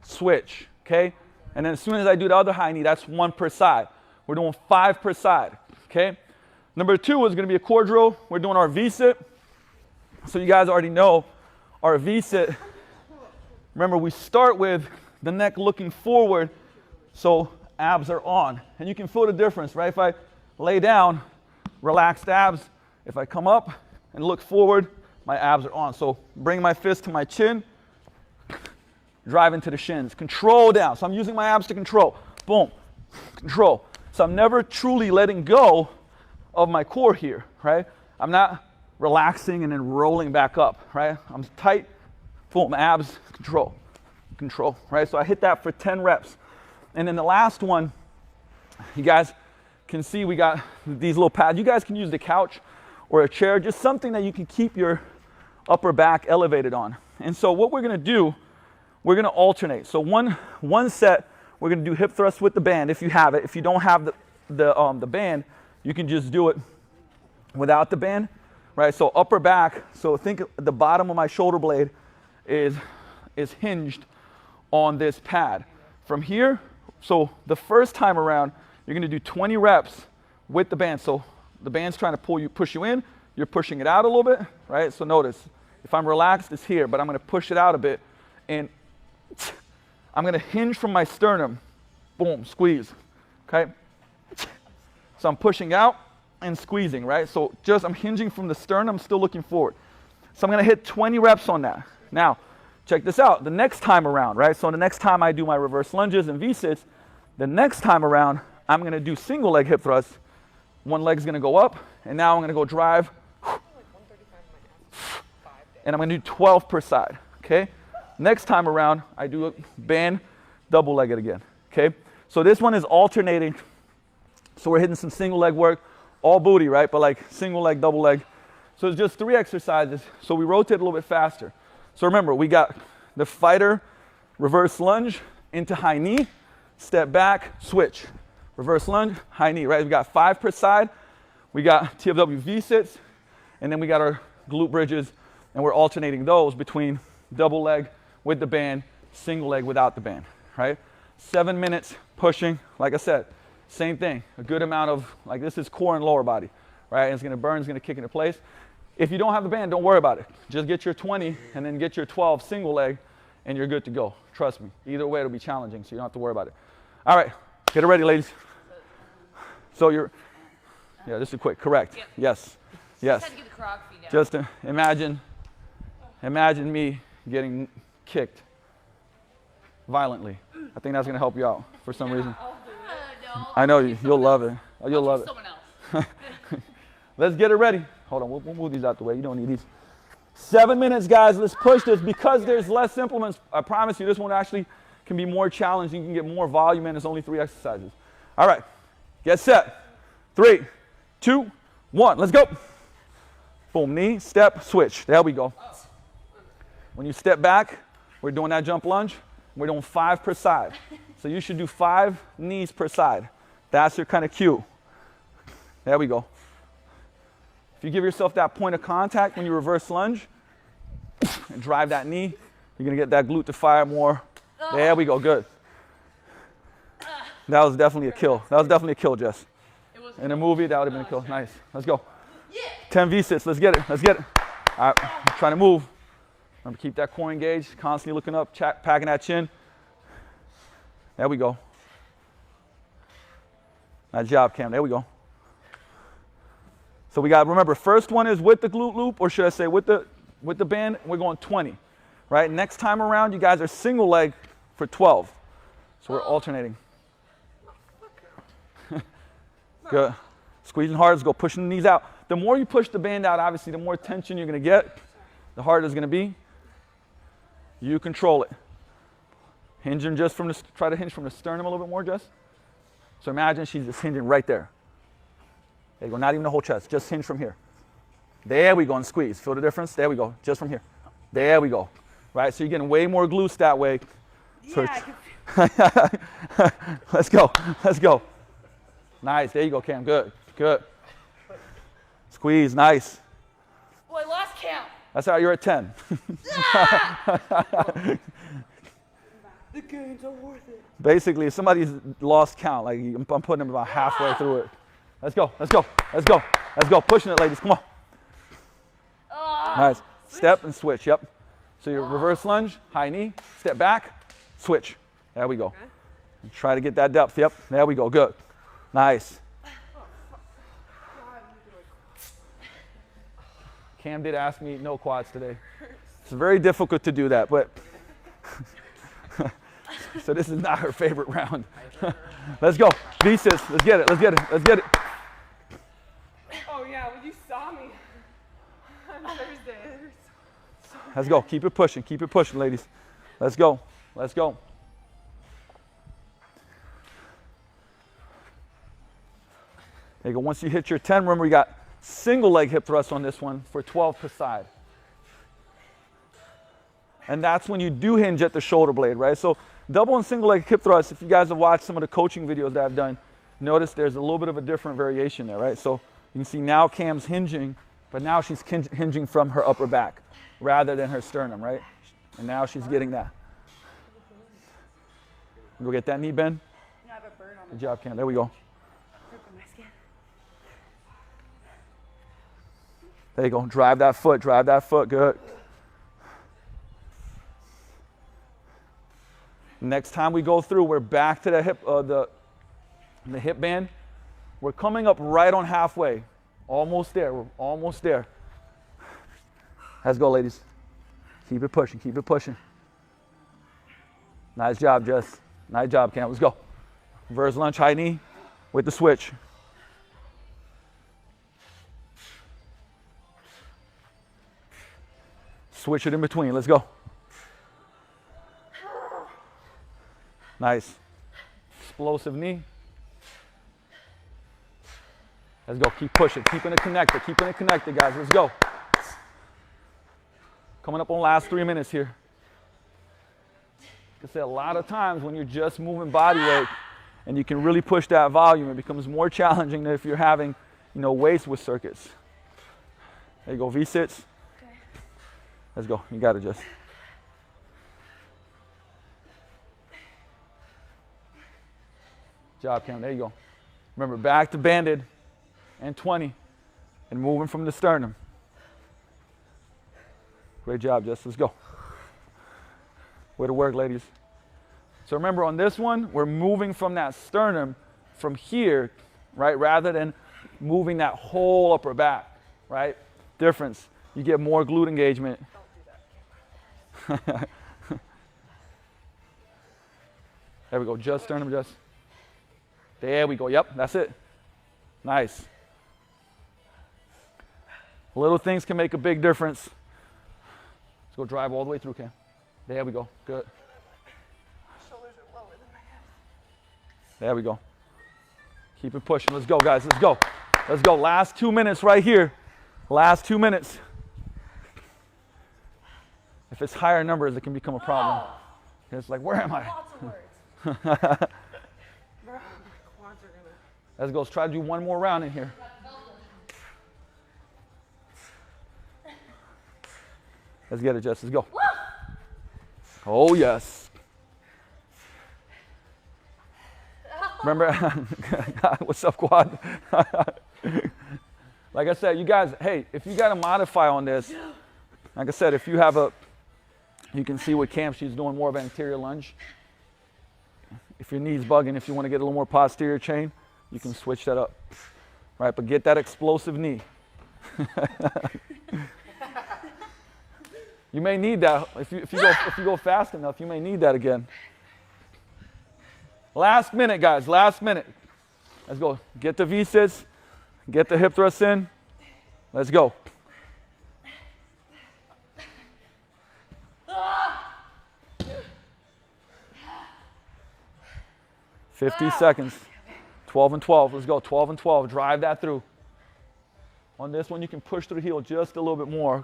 switch. Okay? And then as soon as I do the other high knee, that's 1 per side. We're doing 5 per side. Okay? Number 2 is going to be a core drill. We're doing our V-sit. So you guys already know our V-sit. Remember, we start with the neck looking forward, so abs are on. And you can feel the difference, right? If I lay down, relaxed abs. If I come up and look forward, my abs are on. So bring my fist to my chin, drive into the shins. Control down. So I'm using my abs to control. Boom. Control. So I'm never truly letting go of my core here, right? I'm not relaxing and then rolling back up, right? I'm tight, boom, abs, control, right? So I hit that for 10 reps. And then the last one, you guys can see we got these little pads. You guys can use the couch or a chair, just something that you can keep your upper back elevated on. And so what we're gonna do, we're gonna alternate. So one set, we're gonna do hip thrusts with the band if you have it. If you don't have the band, you can just do it without the band, right? So upper back, so think the bottom of my shoulder blade is hinged on this pad. From here, so the first time around, you're gonna do 20 reps with the band. So the band's trying to push you in, you're pushing it out a little bit, right? So notice, if I'm relaxed, it's here, but I'm gonna push it out a bit, and I'm gonna hinge from my sternum, boom, squeeze, okay? So I'm pushing out and squeezing, right? So just I'm hinging from the sternum, still looking forward. So I'm gonna hit 20 reps on that. Now, check this out, the next time around, right? So the next time I do my reverse lunges and V-sits, the next time around, I'm gonna do single leg hip thrusts. One leg's gonna go up, and now I'm gonna go drive, and I'm gonna do 12 per side, okay? Next time around, I do a band, double leg it again, okay? So this one is alternating. So we're hitting some single leg work, all booty, right? But like single leg, double leg. So it's just 3 exercises. So we rotate a little bit faster. So remember, we got the fighter, reverse lunge into high knee, step back, switch. Reverse lunge, high knee, right? We got 5 per side. We got TFW V-sits, and then we got our glute bridges, and we're alternating those between double leg with the band, single leg without the band, right? 7 minutes pushing, like I said, same thing. A good amount of, like this is core and lower body, right? And it's gonna burn, it's gonna kick into place. If you don't have the band, don't worry about it. Just get your 20 and then get your 12 single leg and you're good to go. Trust me. Either way, it'll be challenging, so you don't have to worry about it. All right, get it ready, ladies. So yeah, this is quick, correct. Yep. Yes, yes. Just had to get the croc feet down. Just imagine me getting kicked violently. I think that's gonna help you out for some reason. No, I know you'll love it. Oh, you'll love it. someone else. Let's get it ready. Hold on, we'll move these out the way. You don't need these. 7 minutes, guys. Let's push this. Because there's less implements, I promise you this one actually can be more challenging. You can get more volume in. It's only 3 exercises. All right, get set. 3, 2, 1. Let's go. Boom, knee, step, switch. There we go. When you step back, we're doing that jump lunge. We're doing 5 per side. So you should do 5 knees per side. That's your kind of cue. There we go. If you give yourself that point of contact when you reverse lunge and drive that knee, you're gonna get that glute to fire more. There we go, good. That was definitely a kill. That was definitely a kill, Jess. In a movie, that would have been a kill. Nice, let's go. 10 V-sits, let's get it, let's get it. All right, I'm trying to move. Remember, keep that core engaged, constantly looking up, packing that chin. There we go. Nice job, Cam, there we go. So we got, remember, first one is with the glute loop, or should I say with the band, we're going 20, right? Next time around, you guys are single leg for 12. So we're alternating. Good. Squeezing hard, let's go pushing the knees out. The more you push the band out, obviously, the more tension you're gonna get, the harder it's gonna be. You control it. Hinging just from the, try to hinge from the sternum a little bit more, Jess. So imagine she's just hinging right there. There you go, not even the whole chest, just hinge from here. There we go, and squeeze. Feel the difference? There we go, just from here. There we go, right? So you're getting way more glutes that way. So yeah, let's go, let's go. Nice, there you go, Cam, good, good. Squeeze, nice. Well, I lost count. That's how you're at 10. The gains are worth it. Basically, if somebody's lost count, like I'm putting them about halfway through it. Let's go, let's go, let's go, let's go. Pushing it, ladies, come on. Nice. Step and switch, yep. So your reverse lunge, high knee, step back, switch. There we go. And try to get that depth, yep. There we go, good. Nice. Cam did ask me no quads today. It's very difficult to do that, but so this is not her favorite round. Let's go. V-sits, let's get it, let's get it, let's get it. Oh yeah, when you saw me on Thursday. Let's go, keep it pushing, ladies. Let's go, let's go. There you go, once you hit your 10, remember we got single leg hip thrust on this one for 12 per side. And that's when you do hinge at the shoulder blade, right? So Double and single leg hip thrust, if you guys have watched some of the coaching videos that I've done, notice there's a little bit of a different variation there, right? So you can see now Cam's hinging, but now she's hinging from her upper back rather than her sternum, right? And now she's getting that. Go get that knee bend. I have a burn on Good job, Cam. There we go. my skin. There you go. Drive that foot. Drive that foot. Good. Next time we go through, we're back to the hip, the hip band. We're coming up right on halfway. Almost there. We're almost there. Let's go, ladies. Keep it pushing. Keep it pushing. Nice job, Jess. Nice job, Cam. Let's go. Reverse lunge, high knee with the switch. Switch it in between. Let's go. Nice. Explosive knee. Let's go. Keep pushing. Keeping it connected. Keeping it connected, guys. Let's go. Coming up on last 3 minutes here. Like I said, a lot of times when you're just moving body weight and you can really push that volume, it becomes more challenging than if you're having, weights with circuits. There you go. V-sits. Okay. Let's go. You got it, Jess. Job, Cam. There you go. Remember, back to banded and 20 and moving from the sternum. Great job, Jess. Let's go. Way to work, ladies. So remember, on this one, we're moving from that sternum from here, right, rather than moving that whole upper back, right? Difference. You get more glute engagement. Don't do that. There we go. Just sternum, just. There we go. Yep, that's it. Nice. Little things can make a big difference. Let's go drive all the way through, Cam. There we go. Good. Shoulders are lower than my head. There we go. Keep it pushing. Let's go, guys. Let's go. Let's go. Last 2 minutes right here. Last 2 minutes. If it's higher numbers, it can become a problem. It's like, where am I? Lots of words. Bro, my quads are gonna. Let's go. Let's try to do one more round in here. Let's get it, Jess. Let's go. Oh, yes. Remember, what's up, quad? Like I said, you guys, hey, if you got to modify on this, like I said, if you have you can see with Cam, she's doing more of an anterior lunge. If your knee's bugging, if you want to get a little more posterior chain, you can switch that up. Right, but get that explosive knee. You may need that if you go fast enough. You may need that again. Last minute, guys. Last minute. Let's go. Get the V-sits. Get the hip thrusts in. Let's go. Ah! 50 seconds. 12 and 12. Let's go. 12 and 12. Drive that through. On this one, you can push through the heel just a little bit more.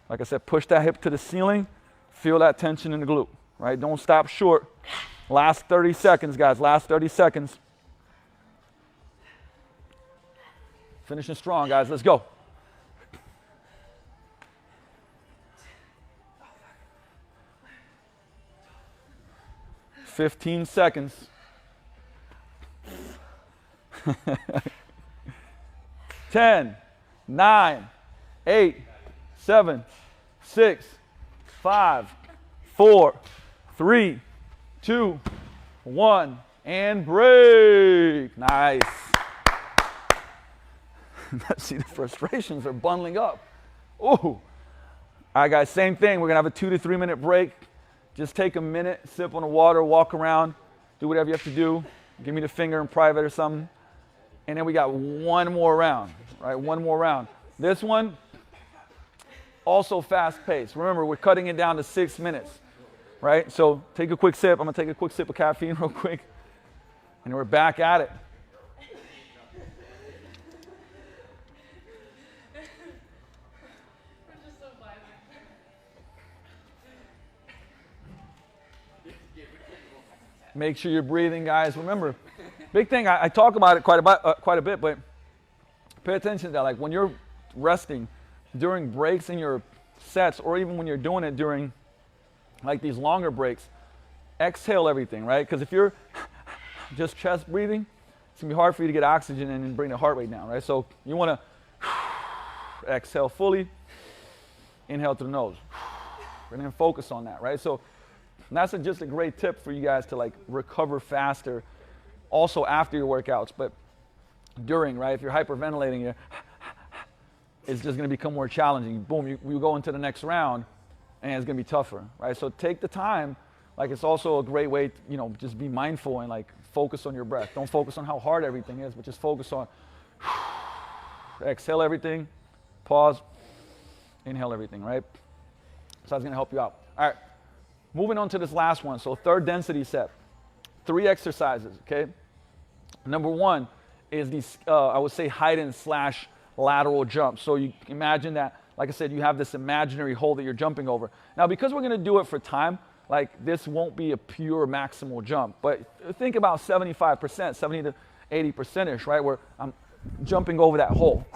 Like I said, push that hip to the ceiling. Feel that tension in the glute, right? Don't stop short. Last 30 seconds, guys. Last 30 seconds. Finishing strong, guys. Let's go. – 15 seconds. 10, 9, 8, 7, 6, 5, 4, 3, 2, 1, and break. Nice. See, the frustrations are bundling up. Ooh. All right, guys, same thing. We're going to have a 2 to 3 minute break. Just take a minute, sip on the water, walk around, do whatever you have to do. Give me the finger in private or something. And then we got one more round, right? One more round. This one, also fast paced. Remember, we're cutting it down to 6 minutes, right? So take a quick sip. I'm going to take a quick sip of caffeine real quick. And we're back at it. We're just so violent. Make sure you're breathing, guys. Remember, big thing, I talk about it quite a bit, but pay attention to that. Like when you're resting during breaks in your sets, or even when you're doing it during like these longer breaks, exhale everything, right? Because if you're just chest breathing, it's gonna be hard for you to get oxygen in and bring the heart rate down, right? So you wanna exhale fully, inhale through the nose, and then focus on that, right? So that's just a great tip for you guys to like recover faster, also after your workouts, but during, right? If you're hyperventilating, it's just gonna become more challenging. Boom, you go into the next round, and it's gonna be tougher, right? So take the time. Like it's also a great way to, you know, just be mindful and like focus on your breath. Don't focus on how hard everything is, but just focus on exhale everything, pause, inhale everything, right? So that's gonna help you out. All right, moving on to this last one. So third density set, 3 exercises, okay? Number 1 is these, I would say heightened / lateral jumps. So you imagine that, like I said, you have this imaginary hole that you're jumping over. Now, because we're gonna do it for time, like this won't be a pure maximal jump, but think about 75%, 70 to 80%ish, right? Where I'm jumping over that hole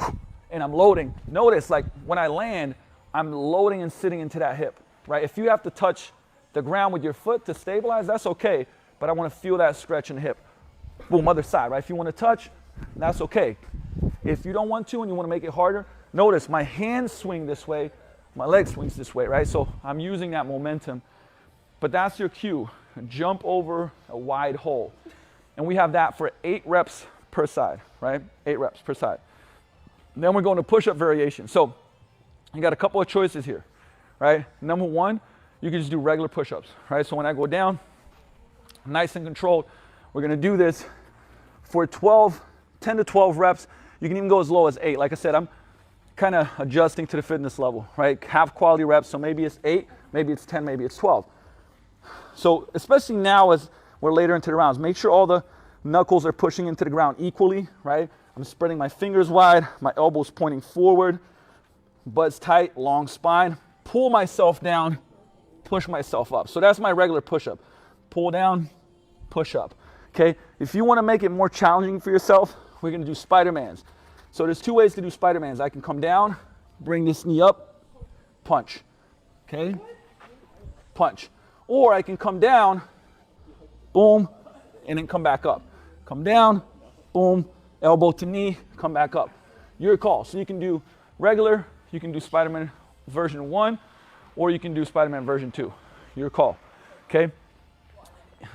and I'm loading. Notice like when I land, I'm loading and sitting into that hip, right? If you have to touch the ground with your foot to stabilize, that's okay, but I wanna feel that stretch in the hip. Boom, other side, right? If you wanna touch, that's okay. If you don't want to and you wanna make it harder, notice my hands swing this way, my leg swings this way, right? So I'm using that momentum. But that's your cue. Jump over a wide hole. And we have that for 8 reps per side, right? 8 reps per side. Then we're going to push-up variation. So you got a couple of choices here, right? Number 1, you can just do regular push-ups, right? So when I go down, nice and controlled, we're gonna do this for 10 to 12 reps. You can even go as low as 8. Like I said, I'm kind of adjusting to the fitness level, right? Have quality reps, so maybe it's 8, maybe it's 10, maybe it's 12. So especially now as we're later into the rounds, make sure all the knuckles are pushing into the ground equally, right? I'm spreading my fingers wide, my elbows pointing forward, butt's tight, long spine, pull myself down, push myself up. So that's my regular push-up. Pull down, push up, okay? If you wanna make it more challenging for yourself, we're gonna do Spider-Mans. So there's 2 ways to do Spider-Mans. I can come down, bring this knee up, punch, okay? Punch. Or I can come down, boom, and then come back up. Come down, boom, elbow to knee, come back up. Your call. So you can do regular, you can do Spider-Man version 1, or you can do Spider-Man version 2. Your call, okay?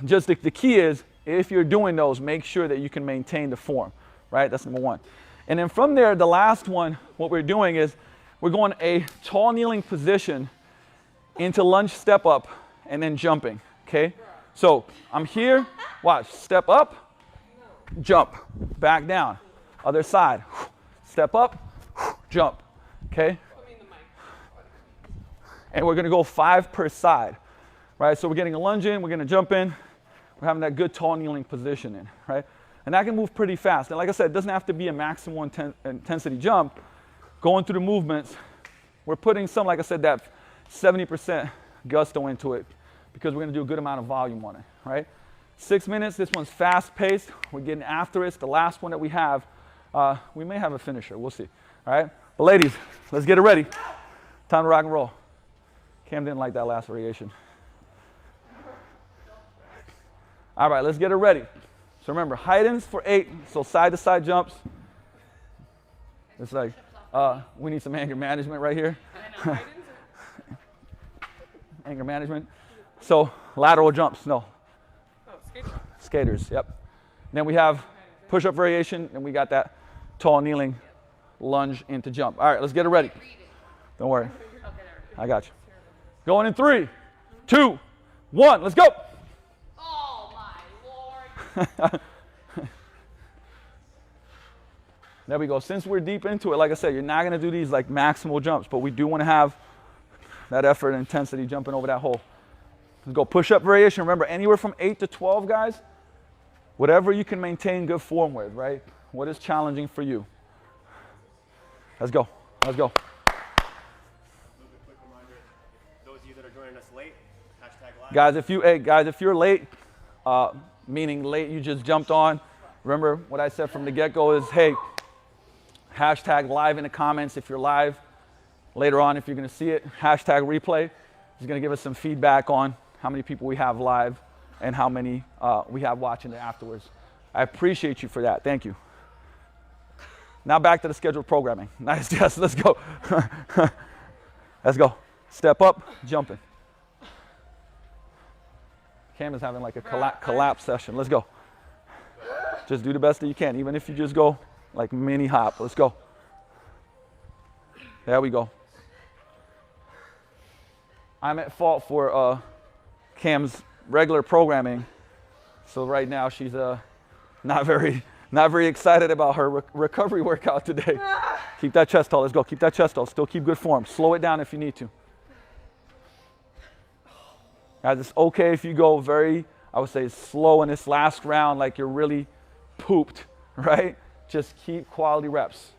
Just the key is, if you're doing those, make sure that you can maintain the form, right? That's number 1. And then from there, the last one, what we're doing is, we're going a tall kneeling position into lunge step up, and then jumping, okay? So I'm here, watch, step up, jump, back down, other side, step up, jump, okay? And we're gonna go 5 per side, right? So we're getting a lunge in, we're gonna jump in, we're having that good tall kneeling position in, right? And that can move pretty fast. And like I said, it doesn't have to be a maximal intensity jump. Going through the movements, we're putting some, like I said, that 70% gusto into it, because we're gonna do a good amount of volume on it, right? 6 minutes, this one's fast paced. We're getting after it. It's the last one that we have. We may have a finisher, we'll see, all right? But ladies, let's get it ready. Time to rock and roll. Cam didn't like that last variation. All right, let's get it ready. So remember, height-ins for 8, so side-to-side jumps. It's like, we need some anger management right here. Anger management. So lateral jumps, no. Oh, skaters. Skaters, yep. Then we have push-up variation, and we got that tall kneeling lunge into jump. All right, let's get it ready. Don't worry. I got you. Going in 3, 2, 1, let's go. Oh my Lord. There we go. Since we're deep into it, like I said, you're not gonna do these like maximal jumps, but we do wanna have that effort and intensity jumping over that hole. Let's go push-up variation. Remember, anywhere from 8 to 12, guys. Whatever you can maintain good form with, right? What is challenging for you? Let's go. Let's go. Quick reminder, those of you that are joining us late, #live. Guys, if you're late, meaning late, you just jumped on. Remember what I said from the get-go is, hey, hashtag live in the comments if you're live. Later on, if you're going to see it, hashtag replay is going to give us some feedback on how many people we have live and how many we have watching it afterwards. I appreciate you for that. Thank you. Now back to the scheduled programming. Nice, Jess. Let's go. Let's go. Step up, jumping. Cam is having like a collapse session. Let's go. Just do the best that you can, even if you just go like mini hop. Let's go. There we go. I'm at fault for Cam's regular programming. So right now she's not very excited about her recovery workout today. Keep that chest tall. Let's go. Keep that chest tall. Still keep good form. Slow it down if you need to. Guys, it's okay if you go very, I would say, slow in this last round like you're really pooped, right? Just keep quality reps.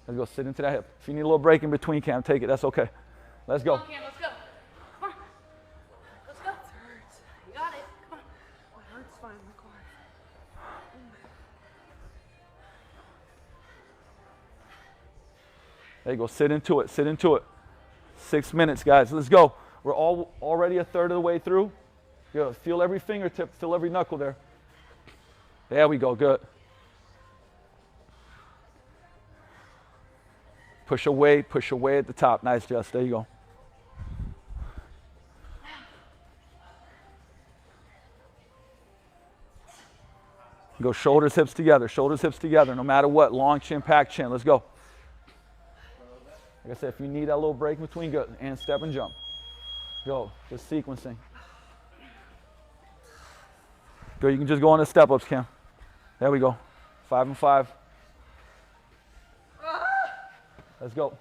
Let's go. Sit into that hip. If you need a little break in between, Cam, take it. That's okay. Let's go. Come on, Cam, let's go. Come on. Let's go. It hurts. You got it. Come on. My heart's fine. My quad. There you go. Sit into it. Sit into it. 6 minutes, guys. Let's go. We're already a third of the way through. Good. Feel every fingertip. Feel every knuckle there. There we go. Good. Push away at the top. Nice, Jess. There you go. Go shoulders, hips together. Shoulders, hips together. No matter what. Long chin, pack chin. Let's go. Like I said, if you need that little break in between, good. And step and jump. Go. Just sequencing. Go. You can just go on the step-ups, Cam. There we go. 5 and 5. Let's go.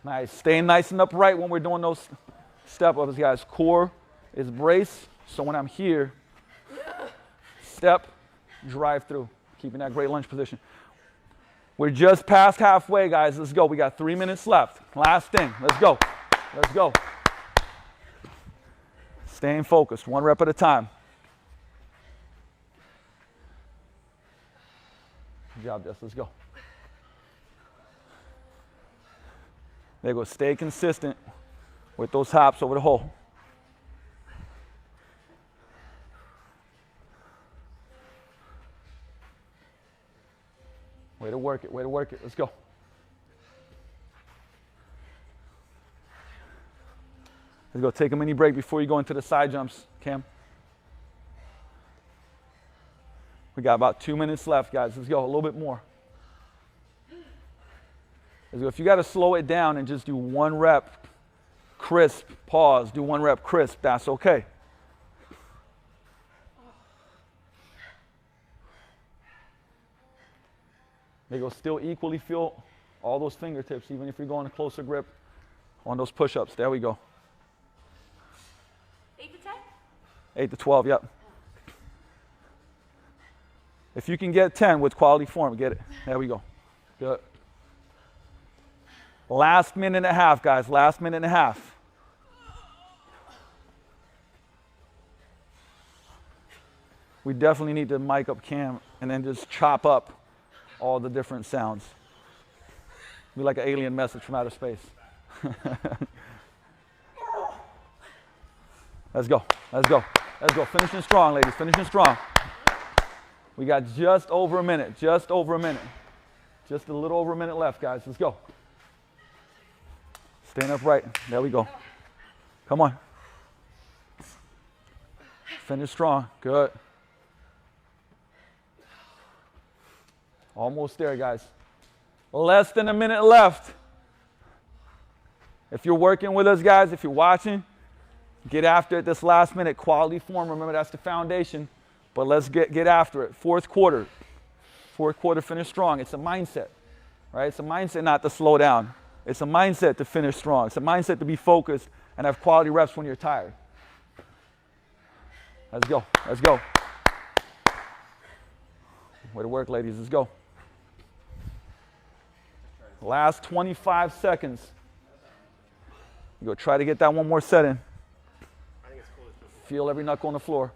Nice. Staying nice and upright when we're doing those step-ups, guys. Core is brace. So when I'm here, step, drive through. Keeping that great lunge position. We're just past halfway, guys. Let's go. We got 3 minutes left. Last thing. Let's go. Let's go. Staying focused. 1 rep at a time. Good job, Jess. Let's go. There you go. Stay consistent with those hops over the hole. Way to work it. Way to work it. Let's go. Let's go. Take a mini break before you go into the side jumps, Cam. We got about 2 minutes left, guys. Let's go. A little bit more. Let's go. If you got to slow it down and just do 1 rep, crisp, pause, do 1 rep, crisp, that's okay. They go. Still equally feel all those fingertips, even if you're going a closer grip on those push-ups. There we go. 8 to 10? 8 to 12, yep. If you can get 10 with quality form, get it. There we go. Good. Last minute and a half, guys. Last minute and a half. We definitely need to mic up Cam and then just chop up all the different sounds. Be like an alien message from outer space. Let's go. Let's go. Let's go. Finishing strong, ladies. Finishing strong. We got just over a minute. Just over a minute. Just a little over a minute left, guys. Let's go. Staying upright. There we go. Come on. Finish strong. Good. Almost there, guys. Less than a minute left. If you're working with us, guys, if you're watching, get after it this last minute. Quality form. Remember, that's the foundation. But let's get after it. Fourth quarter. Fourth quarter, finish strong. It's a mindset, right? It's a mindset not to slow down. It's a mindset to finish strong. It's a mindset to be focused and have quality reps when you're tired. Let's go. Let's go. Way to work, ladies. Let's go. Last 25 seconds. You go try to get that one more set in. I think it's cool that people Feel every knuckle on the floor.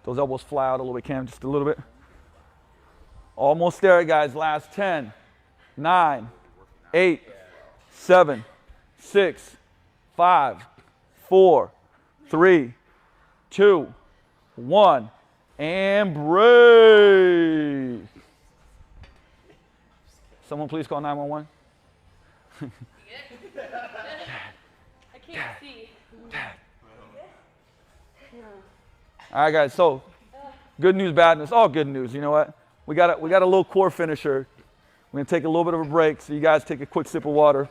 Those elbows fly out a little bit, Cam, just a little bit. Almost there, guys. Last 10, 9, 8, 7, 6, 5, 4, 3, 2, 1, and break. Someone please call 911. I can't see. All right, guys, so good news, bad news. All good news. You know what? We got a little core finisher. We're going to take a little bit of a break, so you guys take a quick sip of water.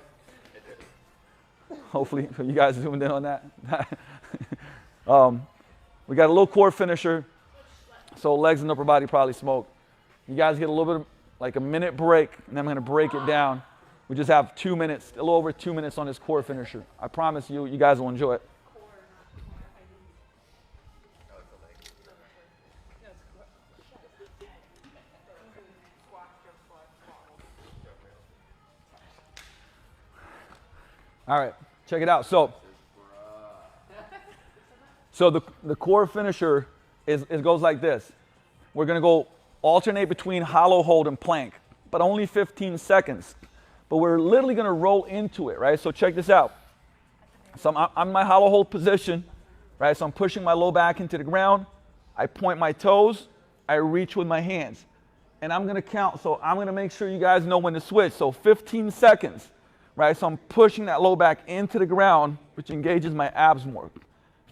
Hopefully, you guys zoomed in on that. We got a little core finisher, so legs and upper body probably smoke. You guys get a little bit of, like a minute break, and then I'm going to break it down. We just have 2 minutes, a little over 2 minutes on this core finisher. I promise you, you guys will enjoy it. All right, check it out. So the core finisher it goes like this. We're going to go alternate between hollow hold and plank, but only 15 seconds. But we're literally going to roll into it, right? So check this out. So I'm in my hollow hold position, right? So I'm pushing my low back into the ground. I point my toes. I reach with my hands. And I'm going to count. So I'm going to make sure you guys know when to switch. So 15 seconds. Right, so I'm pushing that low back into the ground, which engages my abs more.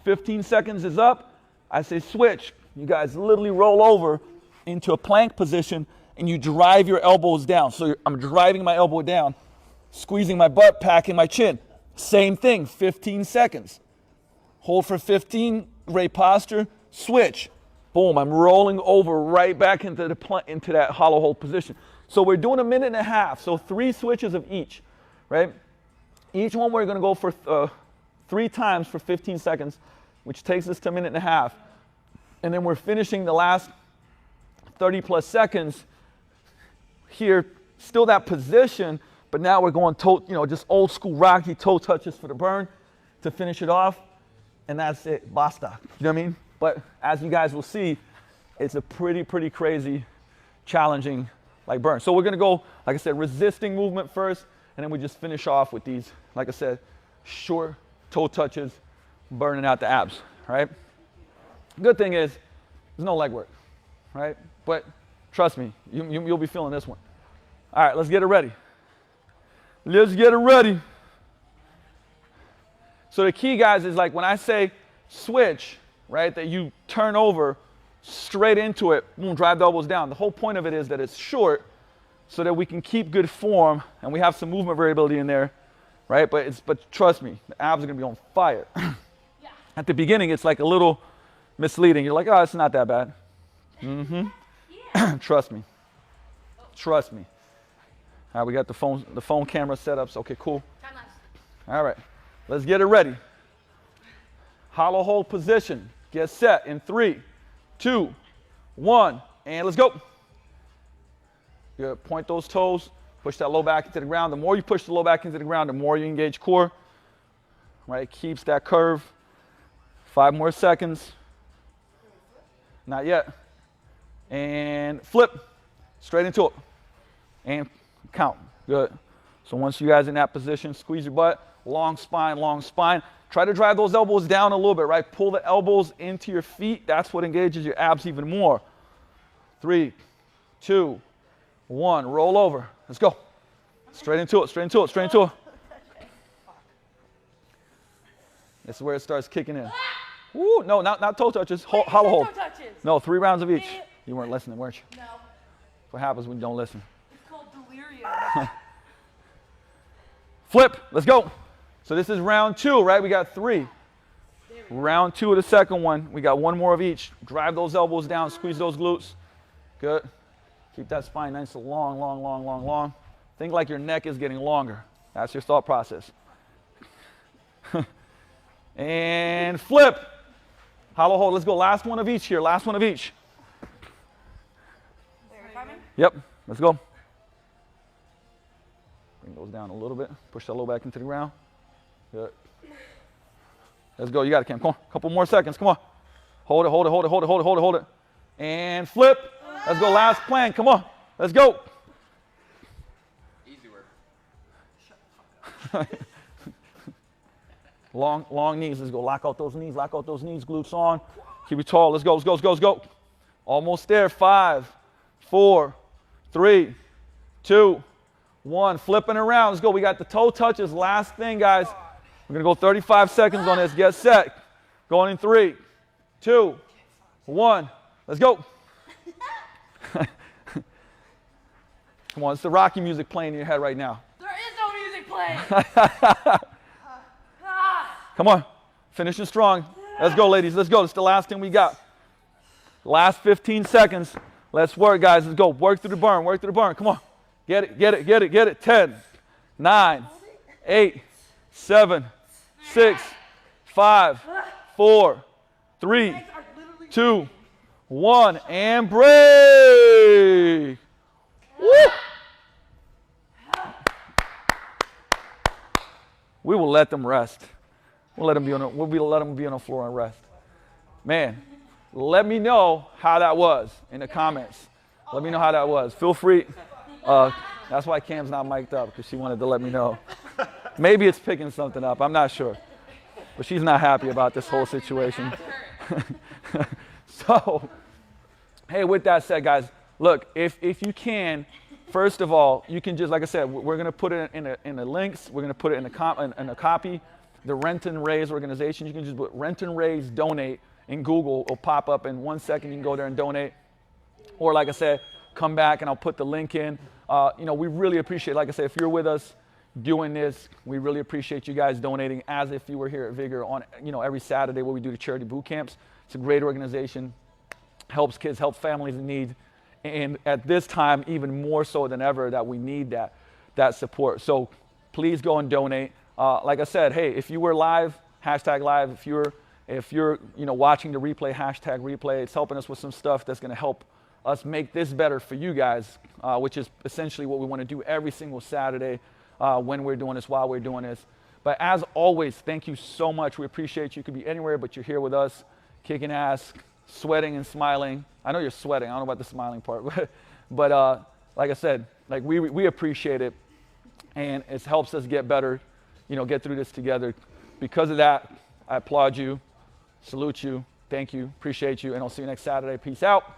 15 seconds is up. I say switch. You guys literally roll over into a plank position, and you drive your elbows down. So I'm driving my elbow down, squeezing my butt, packing my chin. Same thing, 15 seconds. Hold for 15, great posture, switch. Boom, I'm rolling over right back into that hollow hold position. So we're doing a minute and a half, so 3 switches of each. Right? Each one we're going to go for 3 times for 15 seconds, which takes us to a minute and a half. And then we're finishing the last 30 plus seconds here, still that position, but now we're going just old school Rocky toe touches for the burn to finish it off. And that's it, basta. You know what I mean? But as you guys will see, it's a pretty crazy, challenging burn. So we're going to go, like I said, resisting movement first. And then we just finish off with these, like I said, short toe touches, burning out the abs, right? Good thing is, there's no leg work, right? But trust me, you'll be feeling this one. All right, let's get it ready. Let's get it ready. So the key, guys, is like when I say switch, right, that you turn over straight into it, boom, drive the elbows down. The whole point of it is that it's short, so that we can keep good form, and we have some movement variability in there, right? But trust me, the abs are gonna be on fire. Yeah. At the beginning, it's like a little misleading. You're like, oh, it's not that bad. Mm-hmm. Yeah. Trust me. Trust me. All right, we got the phone camera set up, so okay, cool. All right, let's get it ready. Hollow hold position. Get set in 3, 2, 1, and let's go. Good. Point those toes, push that low back into the ground. The more you push the low back into the ground, the more you engage core. Right? It keeps that curve. 5 more seconds. Not yet. And flip. Straight into it. And count. Good. So once you guys are in that position, squeeze your butt. Long spine, long spine. Try to drive those elbows down a little bit, right? Pull the elbows into your feet. That's what engages your abs even more. 3, 2, 1, roll over. Let's go. Straight into it, straight into it, straight into it. This is where it starts kicking in. Woo, no, not toe touches, hollow hold. No, 3 rounds of each. You weren't listening, weren't you? No. What happens when you don't listen? It's called delirium. Flip, let's go. So this is round 2, right? We got 3. Round 2 of the second one. We got 1 more of each. Drive those elbows down, squeeze those glutes. Good. Keep that spine nice and long, long, long, long, long. Think like your neck is getting longer. That's your thought process. And flip. Hollow hold. Let's go. Last one of each here. Last one of each. Yep, let's go. Bring those down a little bit. Push that low back into the ground. Good. Let's go. You got it, Cam. Come on. Couple more seconds. Come on. Hold it, hold it, hold it, hold it, hold it, hold it, hold it. And flip. Let's go. Last plank. Come on. Let's go. Easy work. Long knees. Let's go. Lock out those knees. Lock out those knees. Glutes on. Keep it tall. Let's go. Let's go. Let's go. Let's go. Almost there. 5, 4, 3, 2, 1. Flipping around. Let's go. We got the toe touches. Last thing, guys. We're going to go 35 seconds on this. Get set. Going in 3, 2, 1. Let's go. Come on. It's the Rocky music playing in your head right now. There is no music playing. Come on. Finishing strong. Let's go, ladies. Let's go. It's the last thing we got. Last 15 seconds. Let's work, guys. Let's go. Work through the burn. Work through the burn. Come on. Get it, get it, get it, get it. 10, 9, 8, 7, 6, 5, 4, 3, 2, 1. And break. Woo! We will let them rest. We'll let them be on the floor and rest. Man, let me know how that was in the comments. Let me know how that was. Feel free. That's why Cam's not mic'd up, because she wanted to let me know. Maybe it's picking something up. I'm not sure. But she's not happy about this whole situation. So, hey, with that said, guys, look, if you can, first of all, you can just, like I said, we're going to put it in the links. We're going to put it in a copy. The Rent and Raise organization, you can just put Rent and Raise donate in Google. It'll pop up in 1 second. You can go there and donate. Or like I said, come back and I'll put the link in. We really appreciate, like I said, if you're with us doing this, we really appreciate you guys donating as if you were here at Vigor on, every Saturday where we do the charity boot camps. It's a great organization. Helps kids, helps families in need. And at this time, even more so than ever, that we need that support. So please go and donate. Like I said, hey, if you were live, hashtag live. If you're watching the replay, hashtag replay. It's helping us with some stuff that's going to help us make this better for you guys, which is essentially what we want to do every single Saturday when we're doing this, while we're doing this. But as always, thank you so much. We appreciate you. You could be anywhere, but you're here with us, kicking ass, sweating and smiling. I know you're sweating. I don't know about the smiling part, but like I said, we appreciate it, and it helps us get better, get through this together. Because of that, I applaud you, salute you, thank you, appreciate you, and I'll see you next Saturday. Peace out.